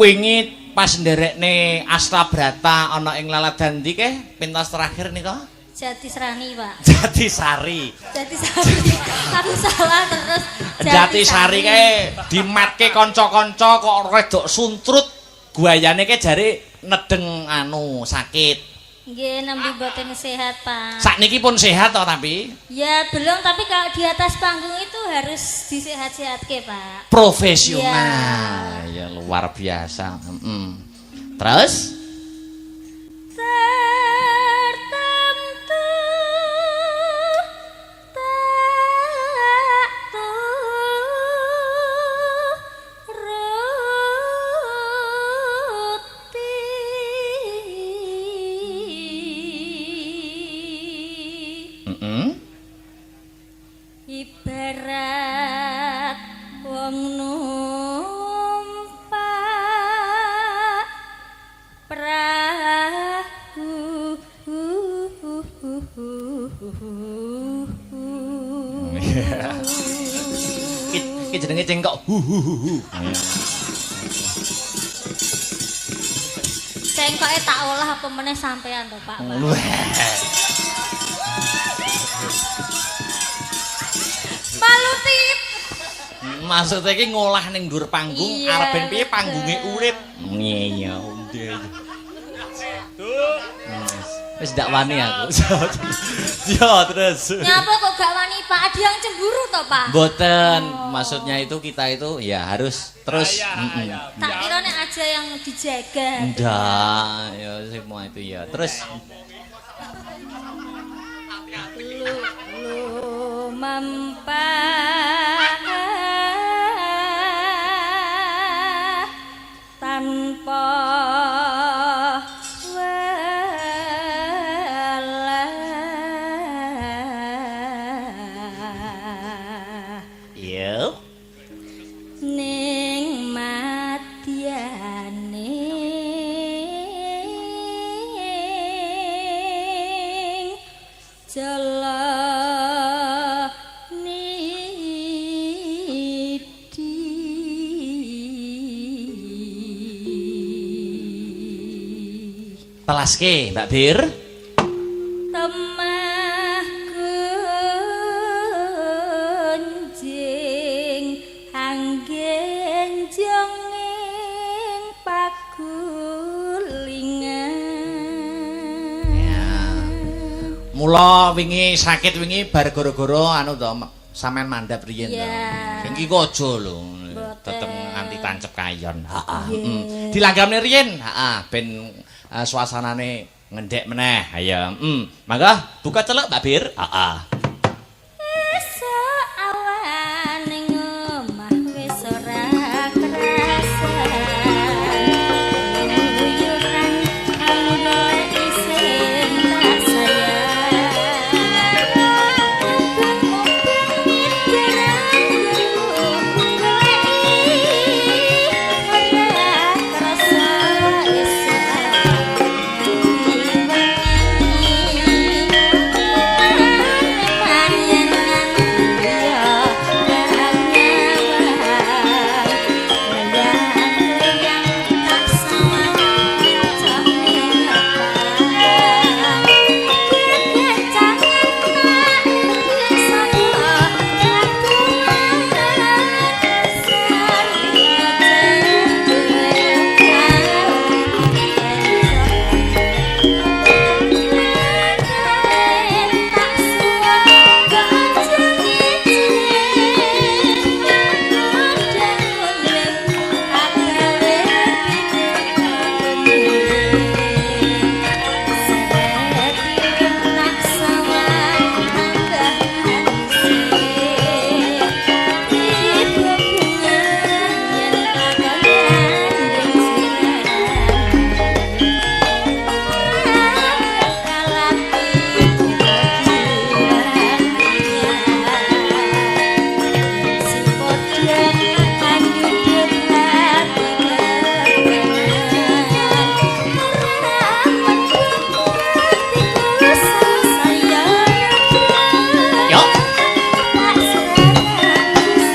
wingi pas nderekne Astabrata ana ing Laladan ndi keh pentas terakhir nika? Jatisrani, Pak. Jatisari. Jatisari. Aku salah terus. Jatisari kae dimatke kanca-kanca kok redok suntrut. Guayane ke jare nedeng anu sakit. Nggih, nembe mboten sehat, Pak. Sakniki pun sehat toh tapi? Ya, belum, tapi kalau di atas panggung itu harus disehat-sehatke, Pak. Profesional. Ya luar biasa. Terus? Tertentu tak turuti. Ibarat wong numpak perahu. Iki jenenge cengkok. Cengkoke tak olah apa meneh sampean to, Pak. Malutit. Maksudnya iki ngolah ning dhuwur panggung Iya, arep ben piye betul. panggunge urip. Iya, wis ndak wani aku. Yo terus. Nyapa kok gak wani, Pak? Ada yang cemburu toh, Pak? Mboten, maksudnya itu kita itu ya harus terus. Tak kira nek aja yang dijaga. Ndak, ya semua itu ya. Terus Lu mampah tanpa welah. yo Ning madyaning jala nidi telaske Mbak Bir. temah gunjing anggen jonging pagulingan. Mula wingi sakit wingi bar gara-gara anu to sampean mandhap riyen to. Iya. Iki kok aja lho. Mboten. Tetep nganti tancep kayon. Iya. Dilanggamne riyen. Ben suasanane ngendhek meneh. Ayo. Mangga buka celuk Mbak Bir. Esuk awan ning omah wis ora krasa. Luyuran kanggo isin tak sayang. Ora krasa esuk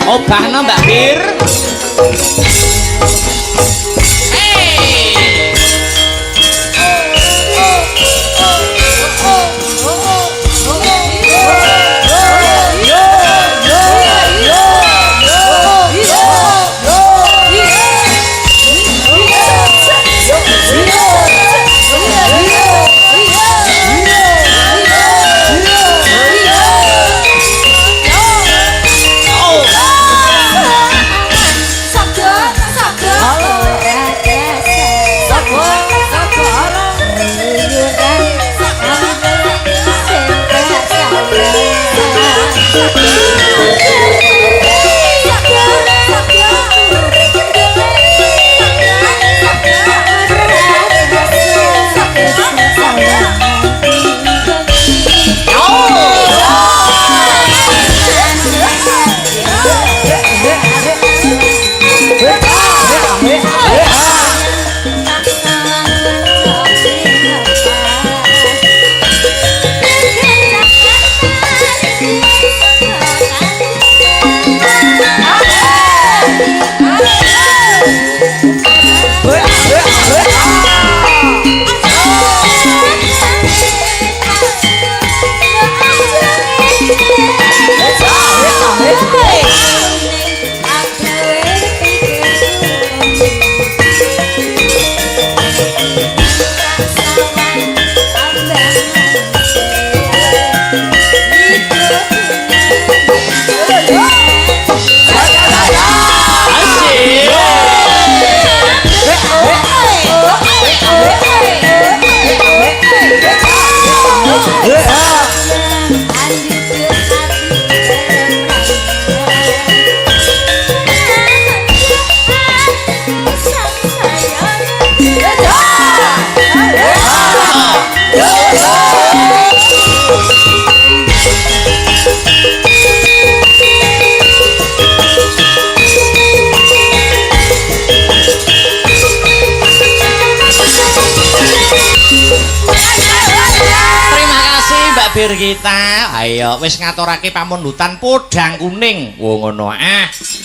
Obahno Mbak Bir. tabir kita. Ayo wis ngaturake pamundutan podang kuning. Wo ngono.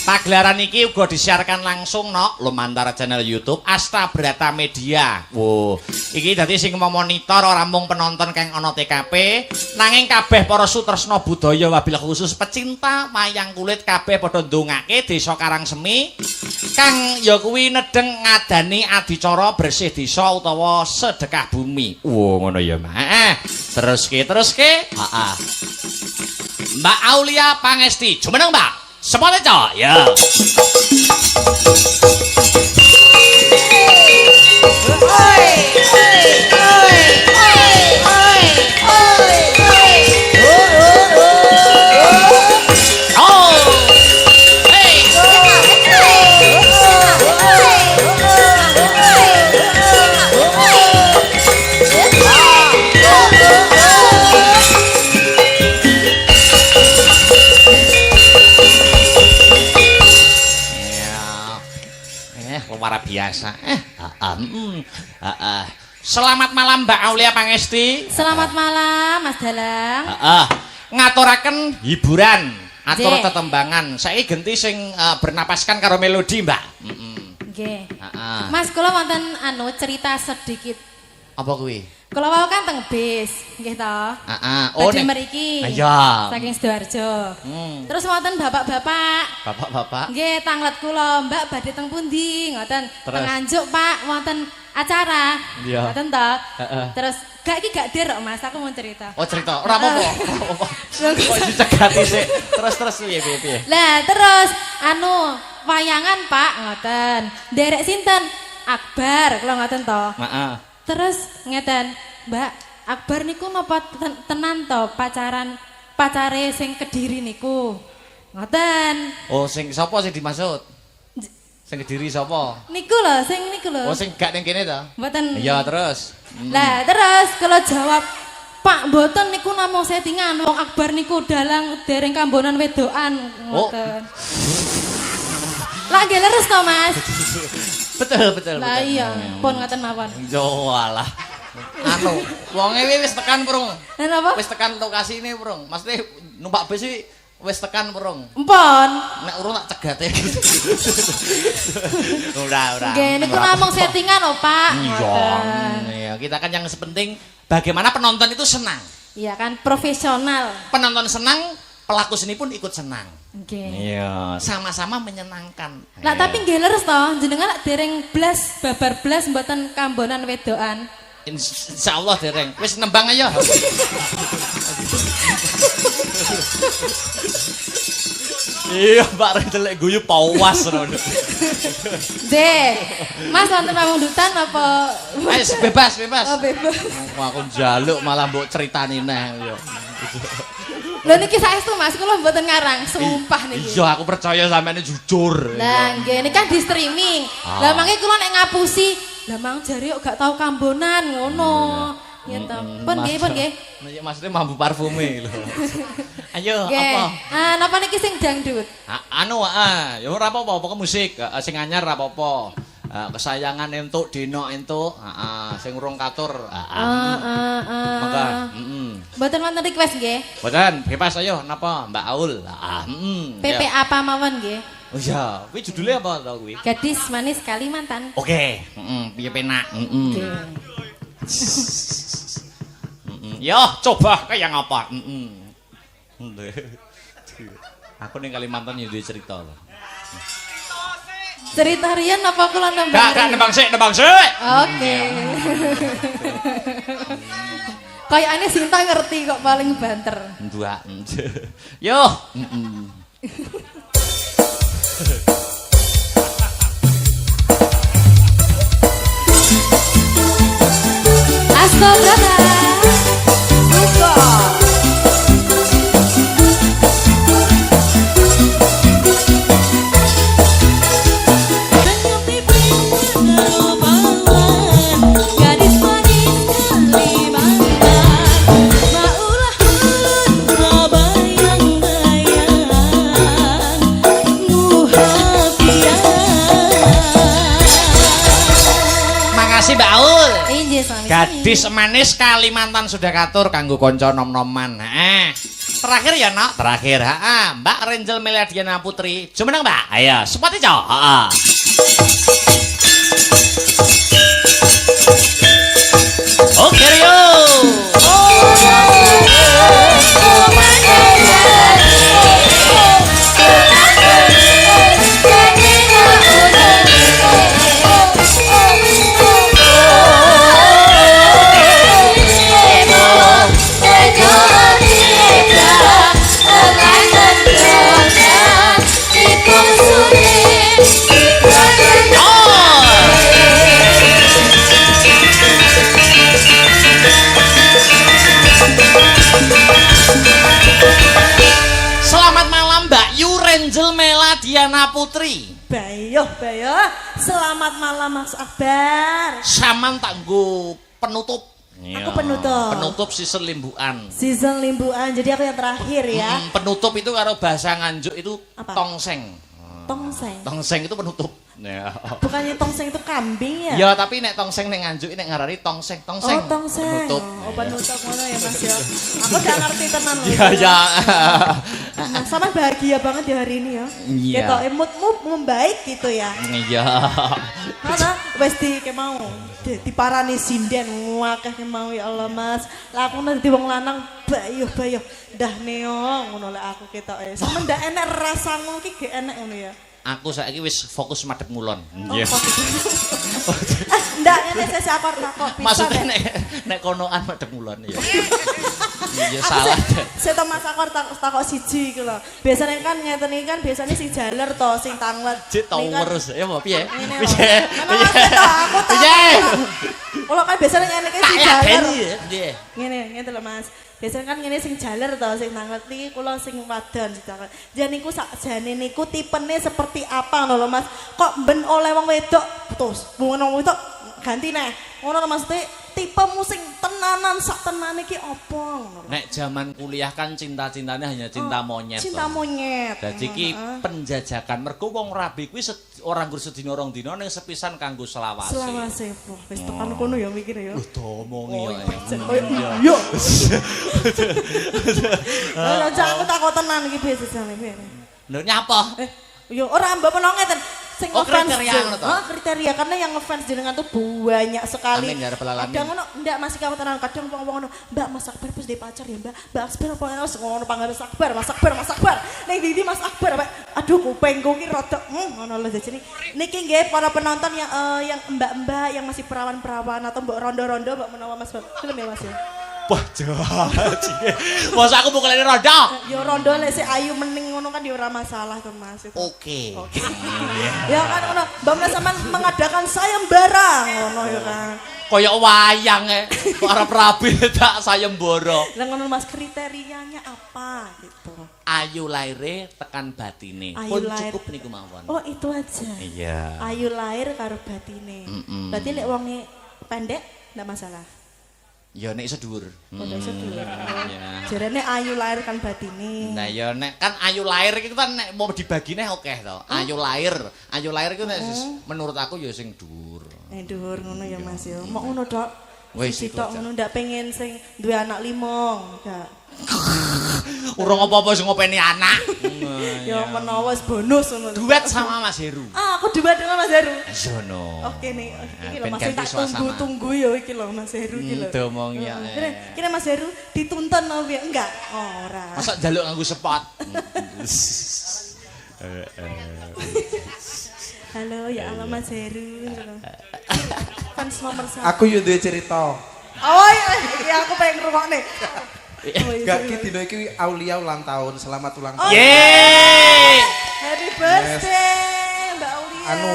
Pagelaran iki uga disiarkan langsung lumantar channel YouTube Asta Brata Media. Wo, iki dadi sing memonitor ora mung penonton kang ana TKP, nanging kabeh para sutresna budaya wabil khusus pecinta wayang kulit kabeh padha ndongake Desa Karangsemi kang ya kuwi nedeng ngadani adicara bersih desa utawa sedekah bumi. Wo ngono ya, Mak. Teruske. Heeh. Mbak Aulia Pangesti, jumeneng, Mbak. Semuanya cok, ya. Luar biasa. Selamat malam Mbak Aulia Pangesti. Selamat malam Mas Dalang. Ngaturaken hiburan, atur tetembangan. Saiki genti sing bernapaskan karo melodi, Mbak. Nggih. Mas kula wonten cerita sedikit. Apa kuwi? Kula wau kan teng bis, nggih to. Oh ning mriki. Iya. Saking Sidoarjo. Terus wonten bapak-bapak. Bapak-bapak. Nggih, tanglet kula, Mbak badhe teng pundi? Ngoten. Terus? Teng Nganjuk, Pak, wonten acara. Iya. Ngoten to. Terus gak derok Mas, aku mau cerita. Oh, cerita. Ora apa-apa. Kok dicegati sik. Terus piye? Lah, terus wayangan, Pak, ngoten. Derek sinten? Akbar, kula ngoten to. Heeh. Terus ngeten, Mbak, Akbar niku napa tenan to pacare sing Kediri niku. Ngoten. Oh, sing sapa sing dimaksud? Sing Kediri sapa? Niku lho, sing niku lho. Oh, sing gak ning kene to? Mboten. Iya, terus. Lah, terus kalau jawab, Pak, mboten niku namung settingan, wong Akbar niku dalang dereng kambonan wedokan. Ngoten. Lah nggih leres to, Mas? Betul. Lah iya, pun ngoten mawon. Yo alah. Wonge wis tekan, Prung. Lah napa? Wis tekan lokasi ini, Prung. Maksudnya numpak bis iki wis tekan, Prung. Empon. Nek urung tak cegate. Ora. Nggih, niku namung settingan lho, Pak. Iya, kita kan yang sepenting bagaimana penonton itu senang. Iya kan, profesional. Penonton senang, pelaku seni pun ikut senang. Nggih. Iya, sama-sama menyenangkan. Lah tapi nggih leres to, jenengan lak dereng blas, babar blas mboten kambonan wedokan. Insyaallah dereng. Wis nembang aja. Iya, Pak Redelek guyu pawas ngono. Mas wonten pamundutan apa? Wis bebas. Oh, bebas. Aku njaluk malah mbok critani neh yo. Lho niki saestu Mas, kula mboten ngarang, sumpah niki. Iya, aku percaya sampeyan jujur. Lah nggih, niki kan di streaming. Lah mangke kula nek ngapusi, lah mang jare kok gak tau kambonan ngono. Ya to. Pun nggih. Nek maksudnya mambu parfume lho. Ayo, apa? apa? Napa niki sing dangdut? Ya ora apa-apa, pokok musik, sing anyar ora apa-apa. Kesayangan entuk dino entuk, sing urung katur. Maka, Mboten wonten request nggih. Mboten, bebas ayo napa Mbak Aul. PP apa mawon nggih? Oh iya, kuwi judulnya apa to kuwi? Gadis Manis Kalimantan. Oke, piye penak. Yo, coba kayak apa? Aku ning Kalimantan yo duwe cerita lho. Cerita riyen apa kula nembang? Gak nembang sik. Oke. Kayaknya Sinta ngerti kok paling banter. Dua. Yo. Astaga. Suka. Gadis manis Kalimantan, maulah ulun bayang-bayang muhafian. Makasih Mbak Aul. Injih sami. Gadis Gadis manis Kalimantan sudah katur kanggo kanca nom-noman. Terakhir ya, Nok. Terakhir. Mbak Renjel Meladiana Putri. Jumeneng, Mbak. Ayo, sepati, Cok. Oke, Rio. Meladiana Putri. Bayo. Selamat malam Mas Akbar. Saman tak nggo penutup. Aku penutup. Penutup season limbuan. Season limbuan. Jadi aku yang terakhir ya. Penutup itu kalau bahasa Nganjuk itu apa? Tongseng. Tongseng itu penutup. Ya. Bukannya tongseng itu kambing ya? Ya, tapi nek tongseng nek Nganjuk nek ngarani tongseng. Oh, tongseng. Penutup. Oh, penutup ngono ya Mas ya. Aku udah ngerti tenan loh. Ya. Nah, sama bahagia banget di hari ini ya. Iya. Ketok moodmu membaik gitu ya. Iya. Mana wis mau diparani sinden akeh mau ya Allah Mas. Lah aku dadi wong lanang bayo. Dah neo ngono lek aku ketoke. Sampe ndak enek rasamu iki gak enek ngono ya. Aku saiki wis fokus madhep ngulon. Nggih. Ndak ngene sesi akor takok bisa. Maksudnya nek konoan madhep ngulon ya. Iya salah. Saya tahu Mas Akor takok siji iku lho. Biasane kan ngeten iki kan biasane sing jaler to, sing tanglet. Cek terus ya mau piye? Piye? Aku tahu. Kalau kan biasanya ngene iki sing jaler. Nggih. Ngene lho Mas. Biasanya kan ngene sing jaler to, sing tanglet iki kula sing wadon sedangkan. Jan niku sakjane niku tipene seperti apa lho Mas? Kok ben oleh wong wedok terus wong wedok ganti neh. Ngono maksudnya tipemu sing tenanan sak tenane iki apa ngono. Nek zaman kuliah kan cinta-cintanya hanya cinta monyet. Cinta monyet. Dadi iki penjajakan mergo wong rabi kuwi ora nggur sedina rong dina ning sepisan kanggo selawase. Selawase. Wis tekan kono ya mikir ya. Wis domongi ya. Yo. Lah jangan takut tenan iki biasa sampe piye. Lho nyapa? Yo ora mbok peno ngeten. Sing ngefans kriteria karena yang ngefans jenengan tuh banyak sekali. Amin ya rabbal alamin. Kadang ngono ndak masih kamu tenan kadang wong ngono, Mbak Mas Akbar wis pacar ya, Mbak. Mbak Akbar apa ngono pangaru Akbar, Mas Akbar. Ning ndi Mas Akbar, Pak. Aduh kupengku ki rada ngono lho jadi niki nggih para penonton yang mbak-mbak yang masih perawan-perawan atau mbok rondo-rondo mbok menawa Mas film ya Mas ya. Wah jahat. Masa aku bukalane rondo? Ya rondo lek sik ayu mening ngono kan ya ora masalah to Mas itu. Oke. Ya kan ngono, Mbak Mas sampean mengadakan sayembara ngono ya kan. Kayak wayang kok arep rabi tak sayembara. Lah ngono Mas kriterianya apa gitu. Ayu laire tekan batine. Pun cukup niku mawon. Oh, itu aja. Iya. Ayu lair karo batine. Berarti lek wonge pendek ndak masalah. Ya nek sedhuwur. Nek sedhuwur. Ya. Jarene ayu lair kan batine. Nah ya nek kan ayu lair iki kan nek mau dibagi neh akeh to. Ayu lair iku nek menurut aku ya sing dhuwur. Dhuwur ngono ya Mas ya. Mok ngono tok. Wis tok ngono ndak pengen sing duwe anak 5, enggak. Urung apa-apa sing ngopeni anak. Ya menawa bonus ngono. Duet sama Mas Heru. Aku duet dengan Mas Heru. Sono. Oke nih, iki lho Mas tak tunggu ya iki lho Mas Heru iki lho. Domong ya. Kira Mas Heru dituntun apa piye? Enggak. Ora. Masa njaluk nganggo sepot. Halo, ya Allah Mas Heru. Fans nomor 1. Aku yo duwe cerita. Oh iya, aku pengen ngrungokne. Enggak ki dino iki Aulia ulang tahun. Selamat ulang tahun. Yeay. Happy birthday Mbak Aulia. Anu,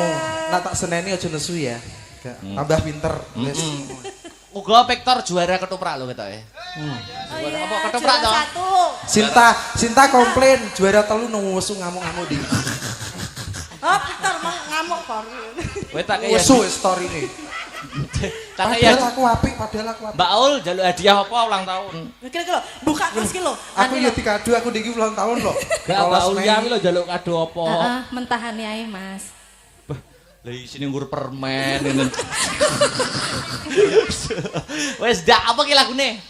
nak tak seneni aja nesu ya. Enggak, tambah pinter. Wis. Uga Vektor juara ketoprak lho ketoke. Apa ketoprak to? Sinta komplain juara 3 nang wesu ngamuk-ngamuk di. Oh, Victor ngamuk kok. Kowe tak kaya wesu story ini. Padahal aku apik. Mbak Aul njaluk hadiah apa ulang tahun? Kira-kira buka terus ki lho. Aku yo dikado aku iki ulang tahun lho. Gak Mbak Aulia ki lho njaluk kado apa? Mentahane ae Mas. Lah isine nggur permen ngene. Wes dak apa ki lagune?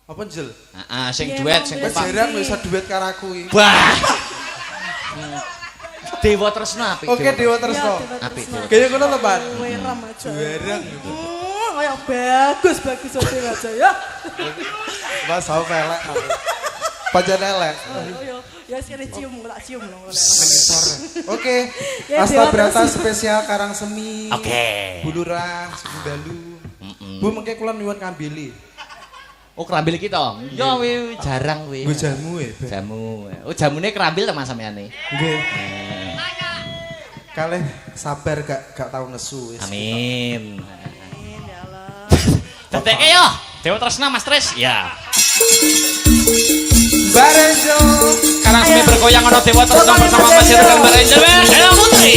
Apa Jel? Heeh, sing duet sing Wis jarang bisa duet karo aku iki. Wah. Dewa Tresna apik. Oke, Dewa Tresna. Apik. Kayaknya kono lho, Pan. Weram aja. Jarang. Kayak bagus oke aja ya. Mas tau pelek. Pacar elek. Ya sini cium, tak cium loh. Oke, Ya, Asta Dewa Brata Tresna. spesial Karang Semi. Oke. Bulurah, Dalu. Bu mengke kula nyuwun kambili. Oh, kerambil iki to. Ya wi jarang wi. Nggo jamu ya. Jamu. Oh, jamune kerambil ta Mas sampeane? Nggih. Kalih sabar gak tahu nesu wis. Amin. Ya Allah. Detek yo. Dewa Tresna Mas Tris. Ya. Barenjo. Karang semi bergoyang ana Dewa Tresna bersama Mas Rizal Barenjo. Dewa Putri.